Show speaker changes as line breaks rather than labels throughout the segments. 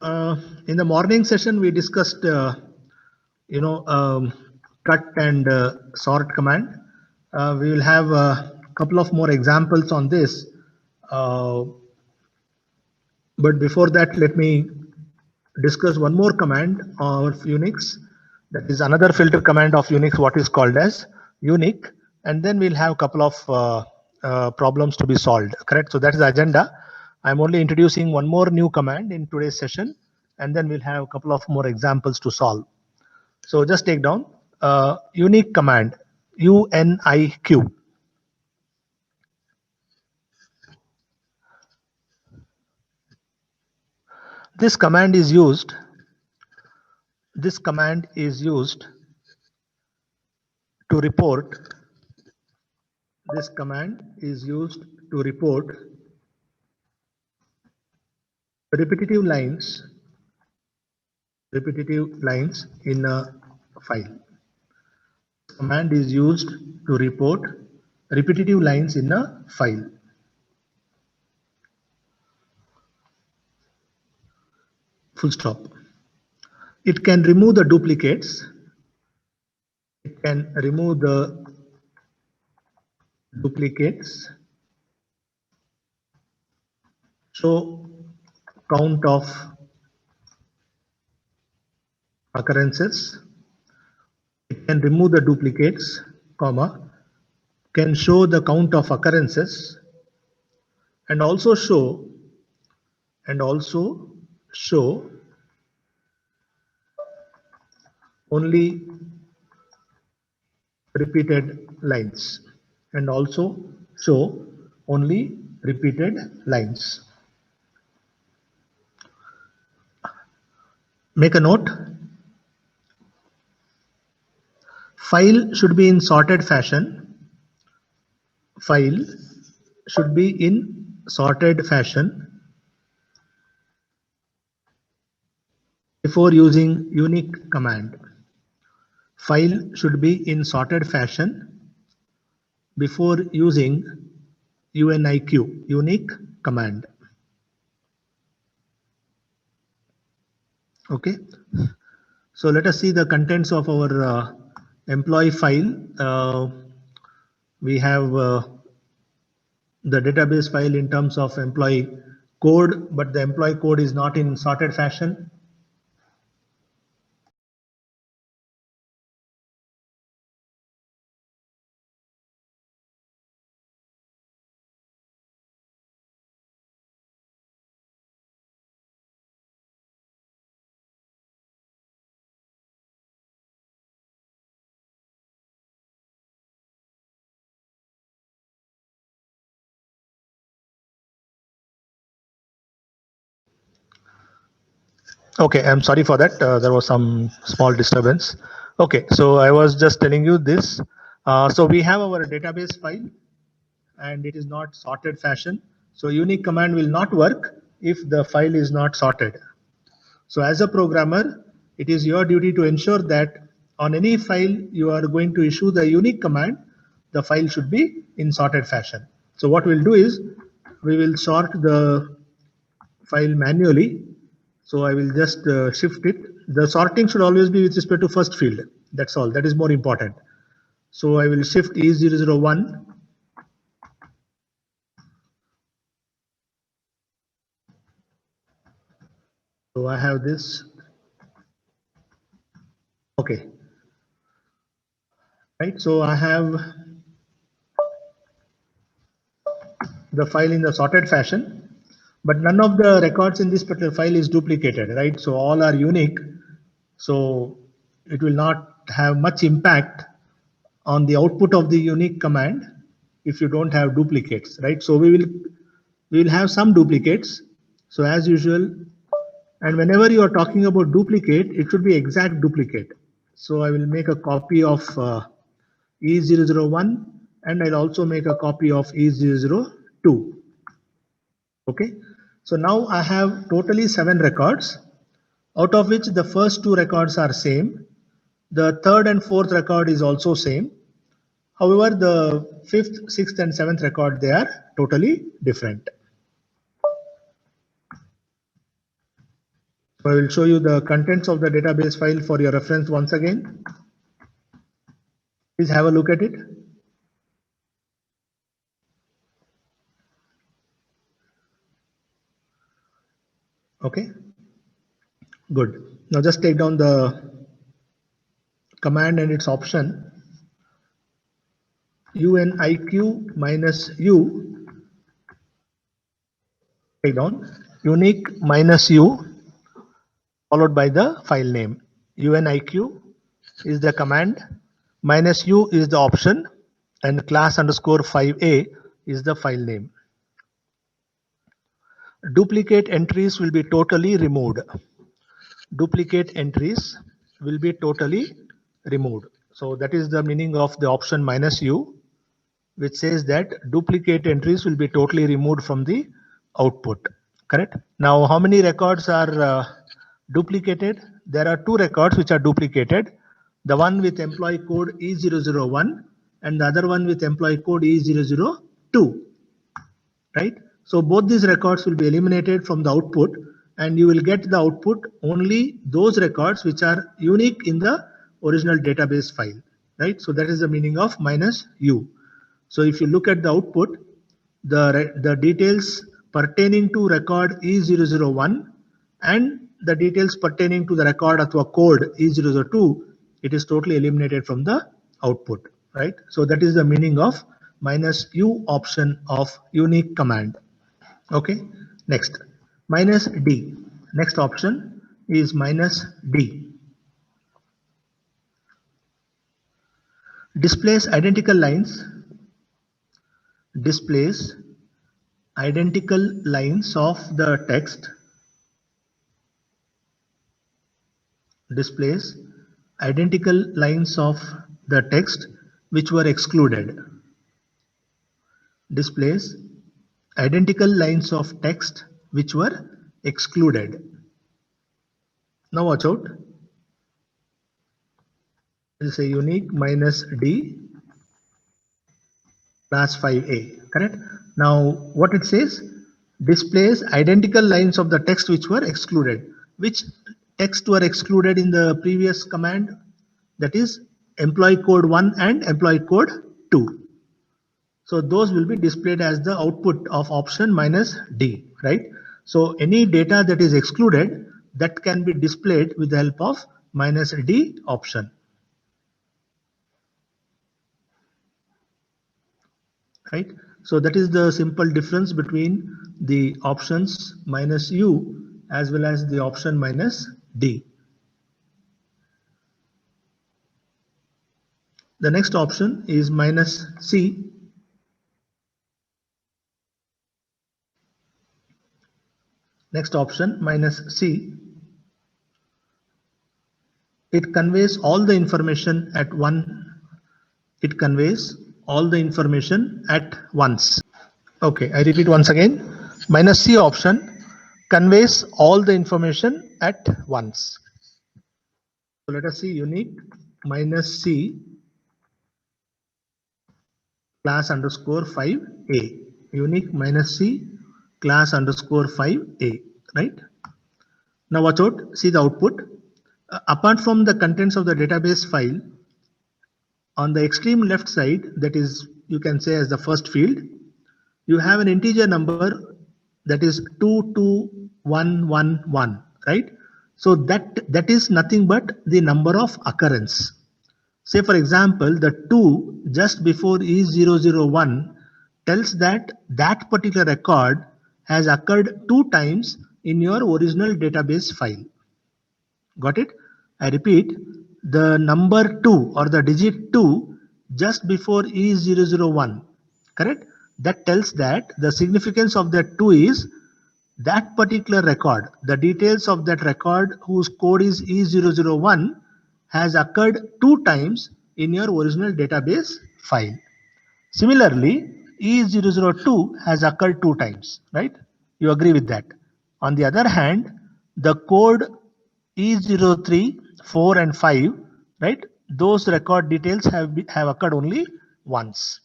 In the morning session, we discussed, cut and sort command. We will have a couple of more examples on this. But before that, let me discuss one more command of Unix. That is another filter command of Unix, what is called as unique. And then we'll have a couple of problems to be solved, correct? So that is the agenda. I'm only introducing one more new command in today's session, and then we'll have a couple of more examples to solve. So just take down unique command, UNIQ. This command is used to report. This command is used to report repetitive lines in a file. Command is used to report repetitive lines in a file. Full stop. It can remove the duplicates. Show count of occurrences. It can remove the duplicates, comma, can show the count of occurrences, and also show only repeated lines, Make a note. File should be in sorted fashion. Before using unique command. File should be in sorted fashion before using UNIQ, unique command. Okay. So let us see the contents of our employee file. We have the database file in terms of employee code, but the employee code is not in sorted fashion. Okay, I'm sorry for that. There was some small disturbance. Okay, so I was just telling you this. So we have our database file and it is not sorted fashion. So unique command will not work if the file is not sorted. So as a programmer, it is your duty to ensure that on any file you are going to issue the unique command, the file should be in sorted fashion. So what we'll do is we will sort the file manually. So I will just shift it. The sorting should always be with respect to first field. That's all. That is more important. So I will shift E001. So I have this. Okay. Right. So I have the file in the sorted fashion, but none of the records in this particular file is duplicated, right? So all are unique. So it will not have much impact on the output of the unique command if you don't have duplicates, right? So we will have some duplicates. So as usual, and whenever you are talking about duplicate, it should be exact duplicate. So I will make a copy of E001 and I'll also make a copy of E002. Okay, so now I have totally 7 records, out of which the first 2 records are same. The third and fourth record is also same. However, the 5th, 6th and 7th record, they are totally different. I will show you the contents of the database file for your reference once again. Please have a look at it. Okay, good. Now just take down the command and its option. UNIQ minus U, take down unique minus U followed by the file name. UNIQ is the command, minus U is the option, and class underscore 5A is the file name. Duplicate entries will be totally removed. Duplicate entries will be totally removed. So that is the meaning of the option minus U, which says that duplicate entries will be totally removed from the output. Correct? Now, how many records are duplicated? There are 2 records which are duplicated. The one with employee code E001 and the other one with employee code E002. Right? So both these records will be eliminated from the output, and you will get the output only those records which are unique in the original database file. Right? So that is the meaning of minus U. So if you look at the output, the details pertaining to record E001 and the details pertaining to the record or code E002, it is totally eliminated from the output, right? So that is the meaning of minus U option of unique command. Okay, next, minus D. Next option is minus D. Displays identical lines. Displays identical lines of the text. Displays identical lines of the text which were excluded. Displays identical lines of text which were excluded. Now watch out. This is a unique minus D class 5A. Correct? Now what it says, displays identical lines of the text which were excluded. Which text were excluded in the previous command? That is employee code 1 and employee code 2. So those will be displayed as the output of option minus D, right? So any data that is excluded, that can be displayed with the help of minus D option. Right? So that is the simple difference between the options minus U as well as the option minus D. The next option is minus C. Next option minus C. It conveys all the information at one. It conveys all the information at once. Okay, I repeat once again. Minus C option conveys all the information at once. So let us see unique minus C class underscore 5A. Unique minus C class underscore 5A. Right? Now watch out. See the output. Apart from the contents of the database file, on the extreme left side, that is, you can say as the first field, you have an integer number that is 22111, right? So that is nothing but the number of occurrence. Say for example, the 2 just before E001 tells that that particular record has occurred 2 times in your original database file. Got it? I repeat, the number 2 or the digit 2 just before E001, correct? That tells that the significance of that 2 is that particular record, the details of that record whose code is E001 has occurred 2 times in your original database file. Similarly, E002 has occurred 2 times, right? You agree with that. On the other hand, the code E03, 4 and 5, right? Those record details have occurred only once.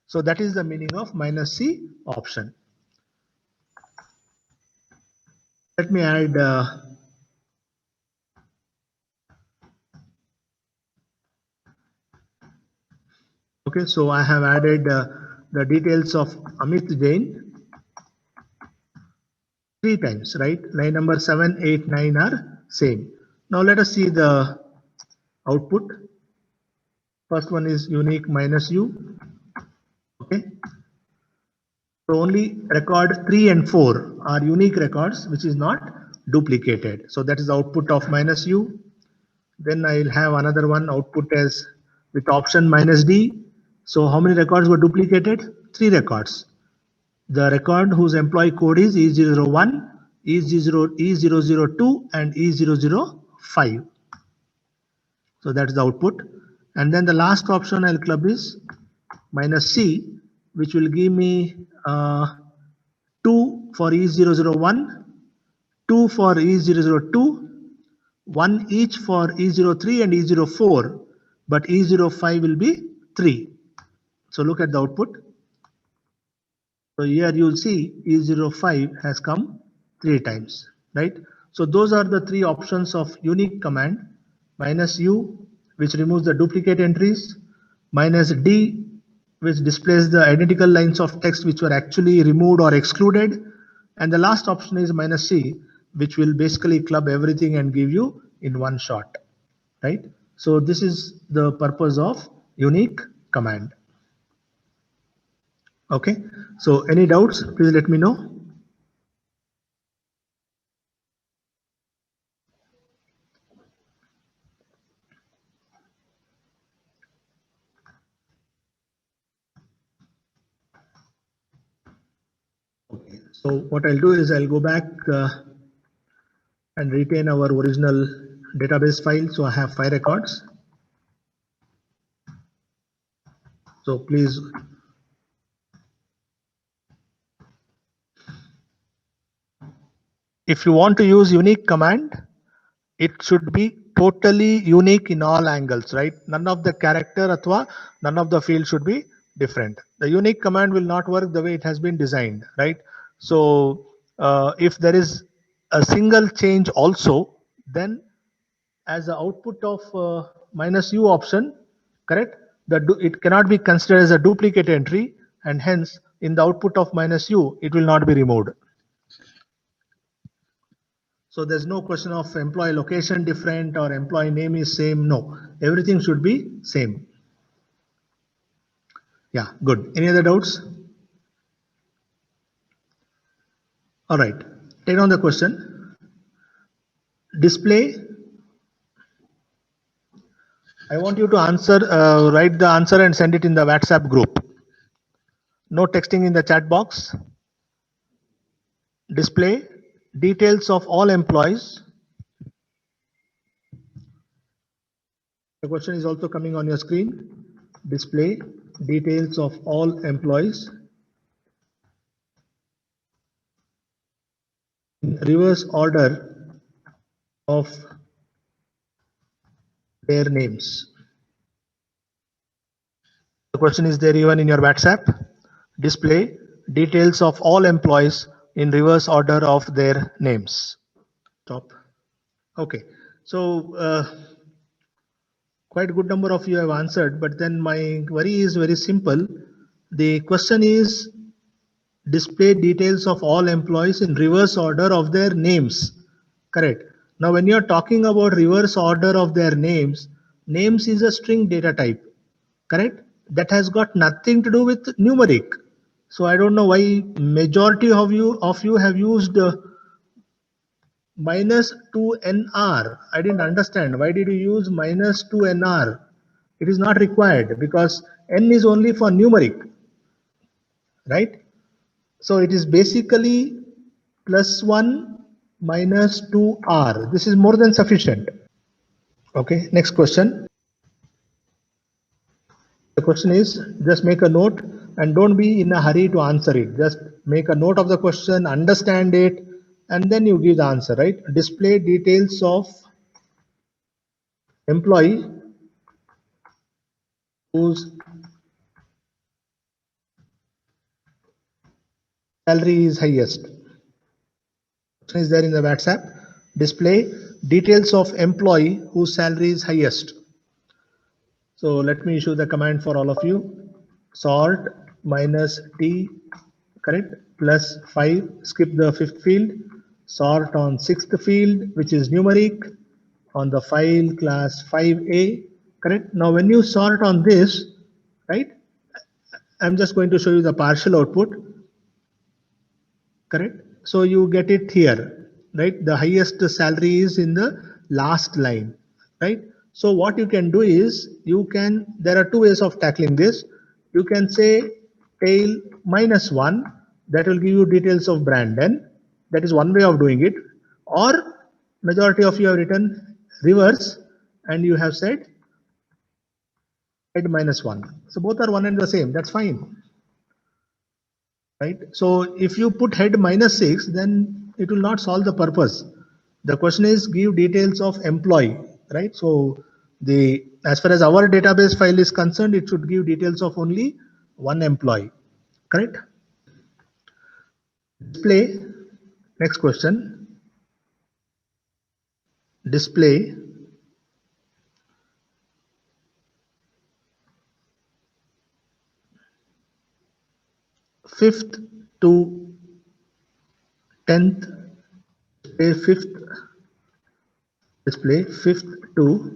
So that is the meaning of minus C option. Let me add Okay, so I have added the details of Amit Jain 3 times, right? Line number 7, 8, 9 are same. Now let us see the output. First one is unique minus u. Okay. So only record 3 and 4 are unique records, which is not duplicated. So that is the output of minus u. Then I'll have another one output as with option minus d. So how many records were duplicated? 3 records. The record whose employee code is E001, E002, and E005. So that's the output. And then the last option I'll club is minus C, which will give me 2 for E001, 2 for E002, 1 each for E03 and E04, but E05 will be 3. So look at the output. So here you'll see E05 has come 3 times, right? So those are the 3 options of unique command: minus U, which removes the duplicate entries; minus D, which displays the identical lines of text which were actually removed or excluded; and the last option is minus C, which will basically club everything and give you in one shot, right? So this is the purpose of unique command. Okay, so any doubts, please let me know. Okay, so what I'll do is I'll go back and retain our original database file. So I have 5 records. So please if you want to use unique command, it should be totally unique in all angles, right? None of the character athwa none of the field should be different. The unique command will not work the way it has been designed, right? So if there is a single change also, then as the output of minus u option, correct? It cannot be considered as a duplicate entry, and hence in the output of minus u, it will not be removed. So there's no question of employee location different or employee name is same. No, everything should be same. Yeah, good. Any other doubts? All right, take on the question. Display. I want you to answer, write the answer and send it in the WhatsApp group. No texting in the chat box. Display details of all employees. The question is also coming on your screen. Display details of all employees in reverse order of their names. The question is there even in your WhatsApp. Display details of all employees in reverse order of their names. Top. Okay. So quite a good number of you have answered, but then my worry is very simple. The question is display details of all employees in reverse order of their names. Correct. Now, when you're talking about reverse order of their names, names is a string data type. Correct. That has got nothing to do with numeric. So I don't know why majority of you have used minus 2nr. I didn't understand. Why did you use minus 2nr? It is not required because n is only for numeric, right? So it is basically plus 1 minus 2r. This is more than sufficient. Okay, next question. The question is, just make a note and don't be in a hurry to answer it. Just make a note of the question, understand it, and then you give the answer, right? Display details of employee whose salary is highest. Question is there in the WhatsApp. Display details of employee whose salary is highest. So let me issue the command for all of you. Sort minus T, correct, plus 5, skip the 5th field, sort on 6th field, which is numeric, on the file class 5A, correct. Now when you sort on this, right, I'm just going to show you the partial output, correct. So you get it here, right? The highest salary is in the last line, right? So what you can do is there are two ways of tackling this. You can say tail -1, that will give you details of Brandon. That is one way of doing it. Or majority of you have written reverse and you have said head -1. So both are one and the same. That's fine. Right. So if you put head -6, then it will not solve the purpose. The question is give details of employee, right? So as far as our database file is concerned, it should give details of only one employee, correct? Display, next question. Display fifth to 10th, display 5th to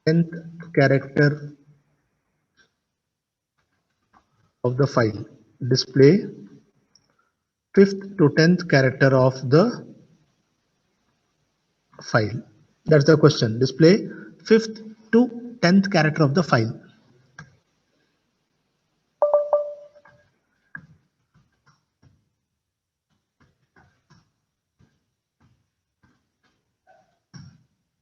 10th character of the file. Display 5th to 10th character of the file. That's the question. Display 5th to 10th character of the file.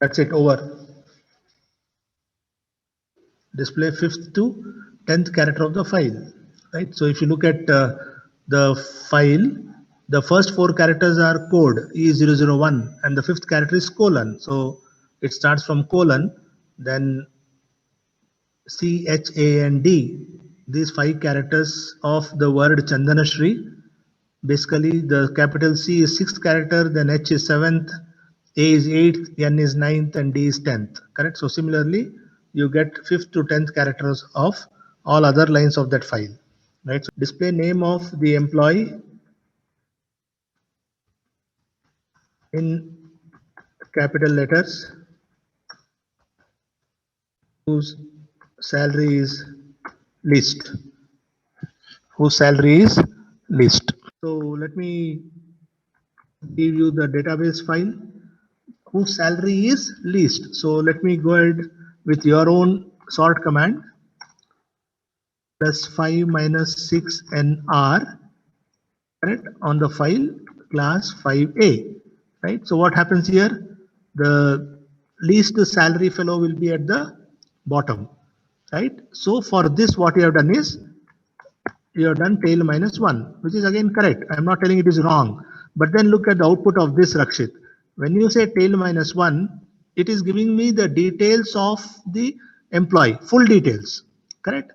That's it, over. Display 5th to 10th character of the file, right? So if you look at the file, the first 4 characters are code E001 and the 5th character is colon. So it starts from colon, then C, H, A and D. These 5 characters of the word Chandanashri. Basically, the capital C is 6th character, then H is 7th, A is 8th, N is 9th, and D is 10th. Correct? So similarly, you get 5th to 10th characters of all other lines of that file. Right? So display name of the employee in capital letters whose salary is list. Whose salary is list. So let me give you the database file whose salary is least. So let me go ahead with your own sort command. Plus 5 minus 6 NR, correct, on the file class 5A, right? So what happens here? The least salary fellow will be at the bottom, right? So for this, what you have done is you have done tail -1, which is again correct. I'm not telling it is wrong, but then look at the output of this, Rakshit. When you say tail -1, it is giving me the details of the employee, full details, correct?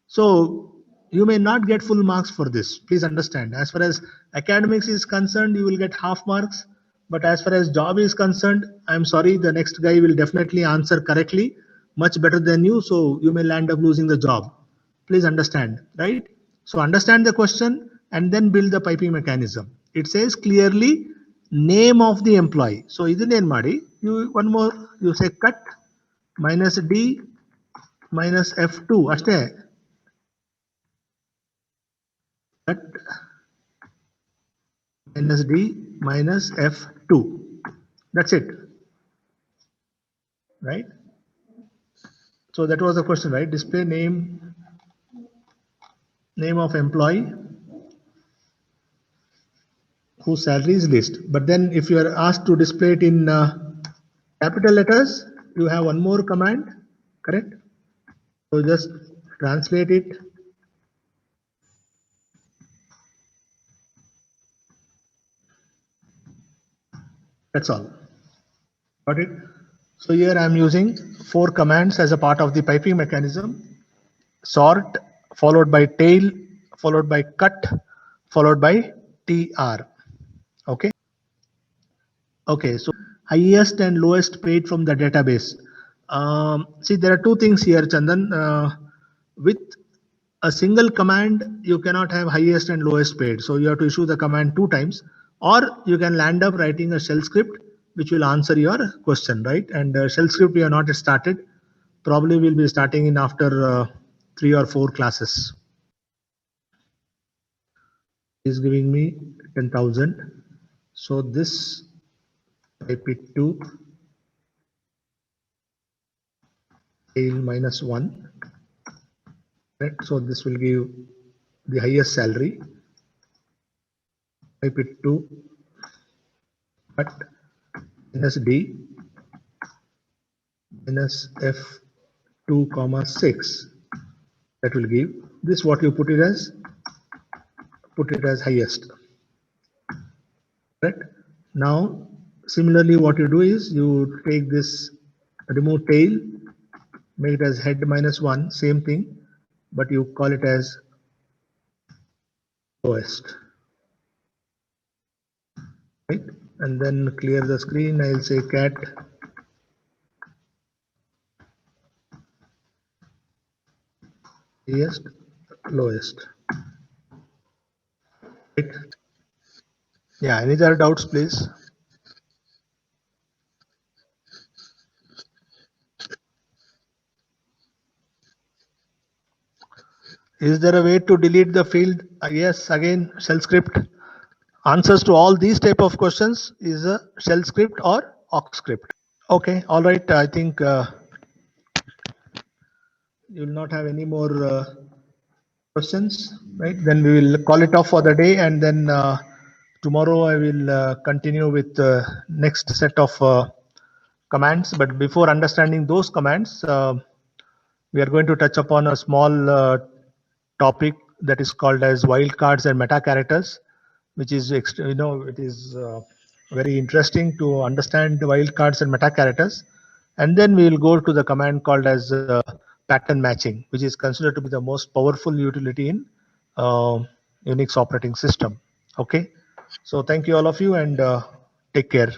So you may not get full marks for this. Please understand. As far as academics is concerned, you will get half marks. But as far as job is concerned, I'm sorry, the next guy will definitely answer correctly, much better than you. So you may land up losing the job. Please understand, right? So understand the question and then build the piping mechanism. It says clearly name of the employee. So idin ಮಾಡಿ one more, you say cut minus D minus F2 ಅಷ್ಟೇ. Cut minus D minus F2. That's it, right? So that was the question, right? Display name of employee whose salary is list. But then if you are asked to display it in capital letters, you have one more command, correct? So just translate it. That's all. Got it? So here I am using 4 commands as a part of the piping mechanism. Sort, followed by tail, followed by cut, followed by TR. Okay. Okay. So highest and lowest paid from the database. See, there are two things here, Chandan. With a single command, you cannot have highest and lowest paid. So you have to issue the command 2 times, or you can land up writing a shell script which will answer your question, right? And shell script we have not started. Probably we'll be starting in after 3 or 4 classes. Is giving me 10,000. So this type it to tail minus 1. Right? So this will give the highest salary. Type it to cut minus D minus F2 comma 6. That will give this. What you put it as highest. Right? Now similarly what you do is you take this, remove tail, make it as head minus 1, same thing, but you call it as lowest. Right? And then clear the screen. I'll say cat highest, lowest. Right? Yeah, any other doubts, please? Is there a way to delete the field? Yes, again, shell script. Answers to all these type of questions is a shell script or awk script. Okay, all right. I think you will not have any more questions, right? Then we will call it off for the day, and then tomorrow I will continue with the next set of commands. But before understanding those commands, we are going to touch upon a small topic that is called as wildcards and meta characters, which is it is very interesting to understand the wildcards and meta characters. And then we will go to the command called as pattern matching, which is considered to be the most powerful utility in Unix operating system. Okay, so thank you all of you, and take care.